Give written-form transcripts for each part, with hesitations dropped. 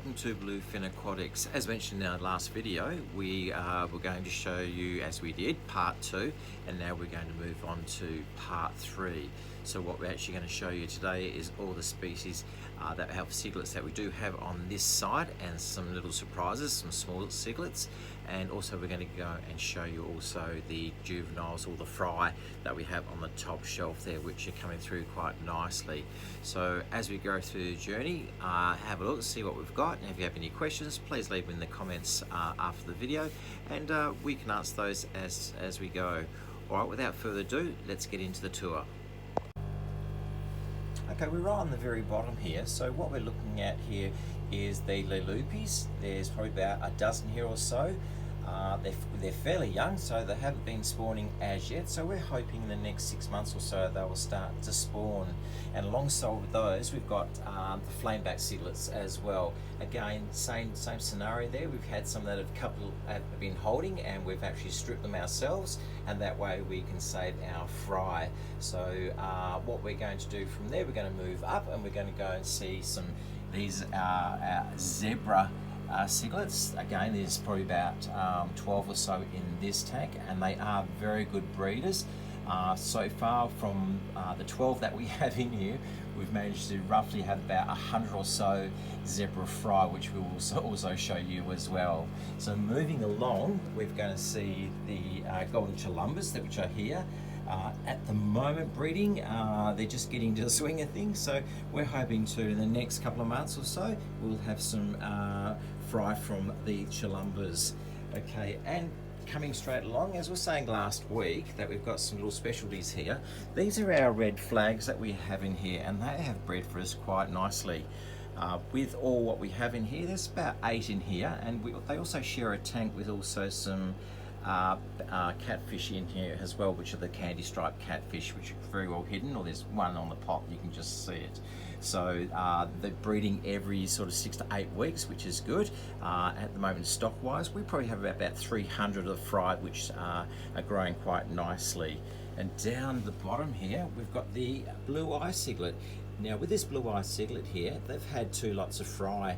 welcome to Blue Fin Aquatics. As mentioned in our last video, we were going to show you, as we did, part 2, and now we're going to move on to part 3. So what we're actually going to show you today is all the species that have cichlids that we do have on this side, and some little surprises, some small cichlids, and also we're going to go and show you also the juveniles, or the fry that we have on the top shelf there, which are coming through quite nicely. So as we go through the journey, have a look, see what we've got, and if you have any questions, please leave them in the comments after the video, and we can answer those as we go. Alright, without further ado, let's get into the tour. Okay, we're right on the very bottom here. So what we're looking at here is the lelupis. There's probably about a dozen here or so. They're fairly young, so they haven't been spawning as yet. So we're hoping in the next 6 months or so they will start to spawn. And alongside with those, we've got the flameback cichlids as well. Again, same scenario there. We've had some that have been holding, and we've actually stripped them ourselves, and that way we can save our fry. So what we're going to do from there, we're going to move up, and we're going to go and see these zebra cichlids. Again, there's probably about 12 or so in this tank, and they are very good breeders. So far from the 12 that we have in here, we've managed to roughly have about 100 or so zebra fry, which we will also show you as well. So moving along, we're going to see the golden Chalumbus which are here. At the moment breeding, they're just getting to the swing of things, so we're hoping to, in the next couple of months or so, we'll have some fry from the Chalumbus. Okay, and coming straight along, as we were saying last week, that we've got some little specialties here. These are our red flags that we have in here, and they have bred for us quite nicely. With all what we have in here, there's about 8 in here, and they also share a tank with also some catfish in here as well, which are the candy striped catfish, which are very well hidden, or there's one on the pot, you can just see it. So they're breeding every sort of 6 to 8 weeks, which is good. At the moment, stock wise, we probably have about 300 of the fry, which are growing quite nicely. And down the bottom here, we've got the blue eye ciglet. Now with this blue eye ciglet here, they've had 2 lots of fry.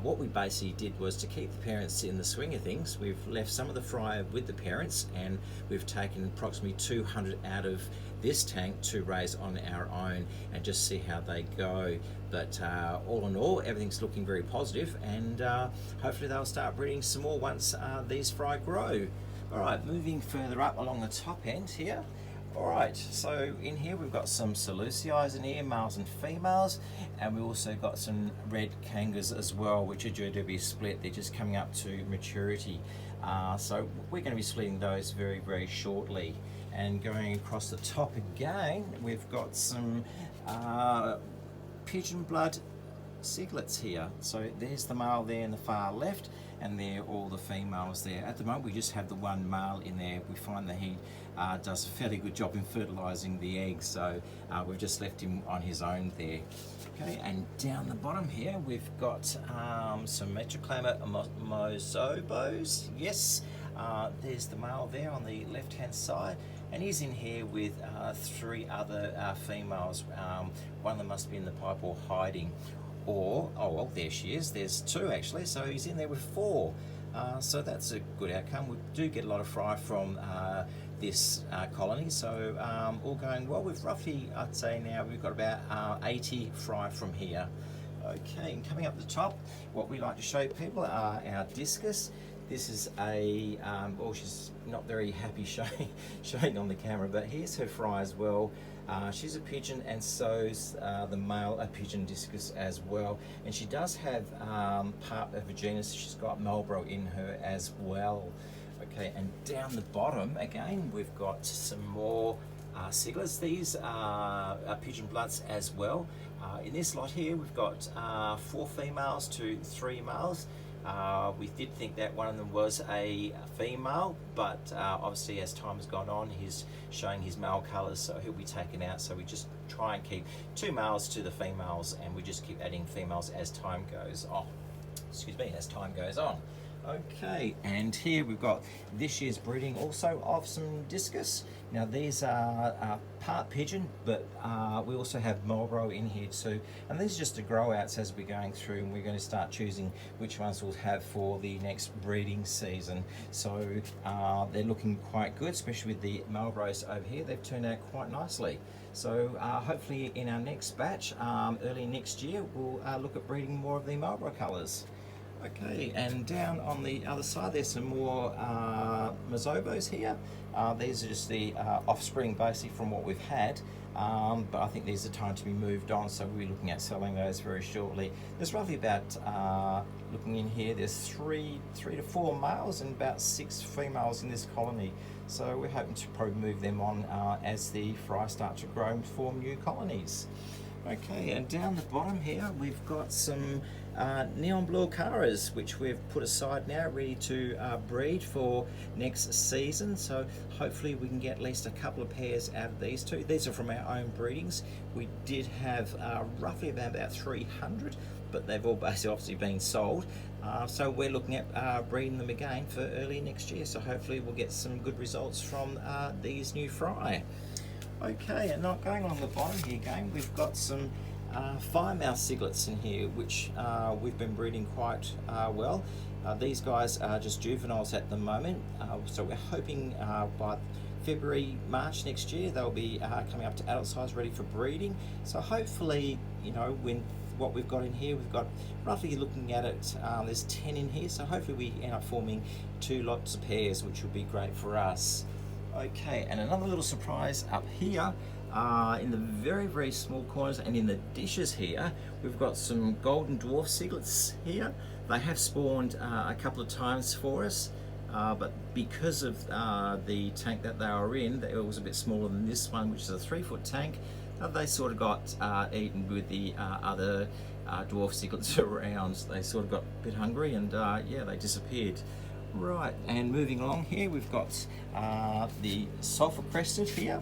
What we basically did was to keep the parents in the swing of things. We've left some of the fry with the parents, and we've taken approximately 200 out of this tank to raise on our own and just see how they go. But all in all, everything's looking very positive, and hopefully they'll start breeding some more once these fry grow. Alright, moving further up along the top end here. Alright, so in here we've got some Seleuciis in here, males and females, and we also got some red kangas as well, which are due to be split. They're just coming up to maturity. So we're going to be splitting those very, very shortly. And going across the top again, we've got some pigeon blood cichlids here. So there's the male there in the far left, and they're all the females there. At the moment we just have the one male in there. We find that he does a fairly good job in fertilizing the eggs, so we've just left him on his own there. Okay, and down the bottom here we've got some Metroclama mosobos. Yes, there's the male there on the left hand side, and he's in here with 3 other females. One of them must be in the pipe or hiding. Or, oh well, there she is. There's 2 actually, so he's in there with 4. So that's a good outcome. We do get a lot of fry from this colony, so all going well. We've roughly, I'd say now, we've got about 80 fry from here. Okay, and coming up the top, what we like to show people are our Discus. This is a, well, she's not very happy showing on the camera, but here's her fry as well. She's a pigeon, and so's the male pigeon Discus as well. And she does have part of a genus. She's got Marlborough in her as well. Okay, and down the bottom again, we've got some more cichlids. These are pigeon bloods as well. In this lot here, we've got 4 females to 3 males. We did think that one of them was a female, but obviously as time has gone on, he's showing his male colours, so he'll be taken out. So we just try and keep 2 males to the females, and we just keep adding females as time goes on. Excuse me, as time goes on. Okay, and here we've got this year's breeding also of some Discus. Now these are part pigeon, but we also have Marlborough in here too. And these are just the grow outs as we're going through, and we're going to start choosing which ones we'll have for the next breeding season. So they're looking quite good, especially with the Marlboroughs over here. They've turned out quite nicely. So hopefully in our next batch, early next year, we'll look at breeding more of the Marlborough colours. Okay, and down on the other side there's some more Mazobos here. These are just the offspring basically from what we've had, but I think these are time to be moved on, so we'll be looking at selling those very shortly. There's roughly about, looking in here, there's three to four males and about 6 females in this colony. So we're hoping to probably move them on as the fry start to grow and form new colonies. Okay, and down the bottom here we've got some neon blue Acaras, which we've put aside now, ready to breed for next season. So hopefully we can get at least a couple of pairs out of these two. These are from our own breedings. We did have roughly about 300, but they've all basically obviously been sold. So we're looking at breeding them again for early next year. So hopefully we'll get some good results from these new fry. Okay, and not going along the bottom here again, we've got some firemouth ciglets in here, which we've been breeding quite well. These guys are just juveniles at the moment, so we're hoping by February, March next year they'll be coming up to adult size, ready for breeding. So hopefully, you know, when what we've got in here, we've got roughly looking at it, there's 10 in here, so hopefully we end up forming 2 lots of pairs, which would be great for us. Okay, and another little surprise up here, in the very small corners and in the dishes here, we've got some golden dwarf cichlids here. They have spawned a couple of times for us, but because of the tank that they were in, it was a bit smaller than this one, which is a 3-foot tank. They sort of got eaten with the other dwarf cichlids around. They sort of got a bit hungry, and yeah, they disappeared. Right, and moving along here, we've got the sulphur crested here.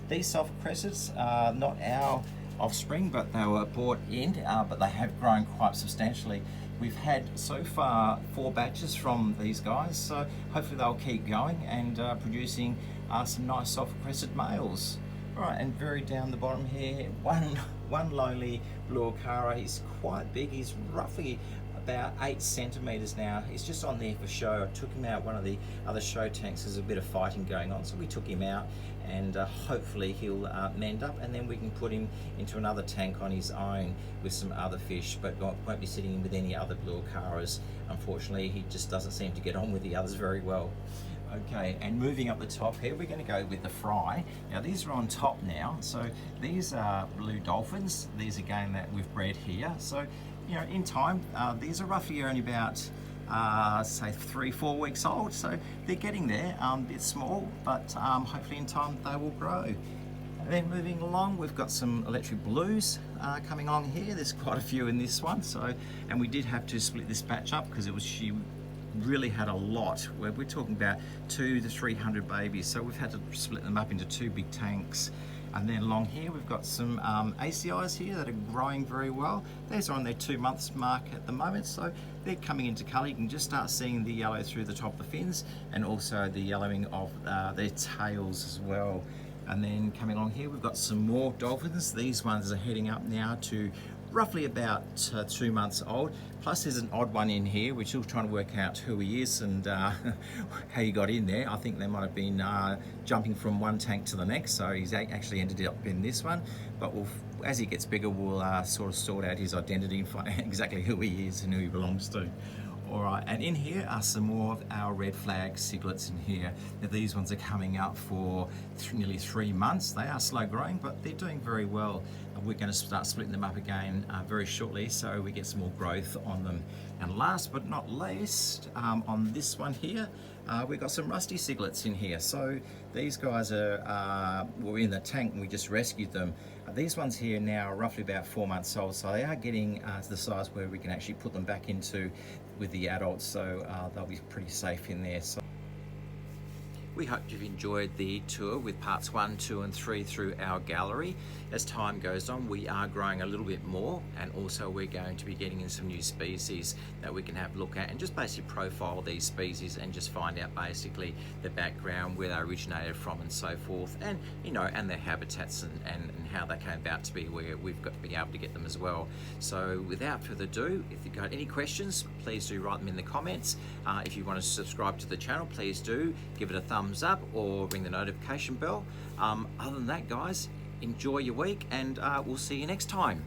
These sulphur cresteds are not our offspring, but they were brought in, but they have grown quite substantially. We've had so far 4 batches from these guys, so hopefully they'll keep going and producing some nice sulphur crested males. Right, and very down the bottom here, one lowly blue Acara. He's quite big. He's roughly about 8 centimeters now. He's just on there for show. I took him out one of the other show tanks. There's a bit of fighting going on, so we took him out, and hopefully he'll mend up, and then we can put him into another tank on his own with some other fish, but won't be sitting with any other blue Acaras. Unfortunately, he just doesn't seem to get on with the others very well. Okay, and moving up the top here, we're going to go with the fry. Now these are on top now, so these are blue dolphins. These again that we've bred here. So, you know, in time, these are roughly only about say 3-4 weeks old, so they're getting there. A bit small, but hopefully in time they will grow. And then moving along, we've got some electric blues coming on here. There's quite a few in this one, so, and we did have to split this batch up because she really had a lot. We're talking about 200 to 300 babies, so we've had to split them up into 2 big tanks. And then along here we've got some ACIs here that are growing very well. These are on their 2 months mark at the moment, so they're coming into colour. You can just start seeing the yellow through the top of the fins, and also the yellowing of their tails as well. And then coming along here we've got some more dolphins. These ones are heading up now to roughly about 2 months old. Plus there's an odd one in here, which we're trying to work out who he is and how he got in there. I think they might have been jumping from one tank to the next, so he's actually ended up in this one. But as he gets bigger, we'll sort of sort out his identity and find exactly who he is and who he belongs to. Alright, and in here are some more of our red flag ciglets in here. Now these ones are coming up for nearly 3 months. They are slow growing, but they're doing very well. We're going to start splitting them up again very shortly, so we get some more growth on them. And last but not least, on this one here, we've got some rusty ciglets in here. So these guys were in the tank and we just rescued them. These ones here now are roughly about 4 months old, so they are getting to the size where we can actually put them back into with the adults, so they'll be pretty safe in there. So We hope you've enjoyed the tour with parts 1, 2 and 3 through our gallery. As time goes on, we are growing a little bit more, and also we're going to be getting in some new species that we can have a look at and just basically profile these species and just find out basically the background, where they originated from and so forth, and and their habitats and how they came about to be where we've got to be able to get them as well. So without further ado, if you've got any questions, please do write them in the comments. If you want to subscribe to the channel, please do give it a thumbs up or ring the notification bell. Other than that, guys, enjoy your week, and we'll see you next time.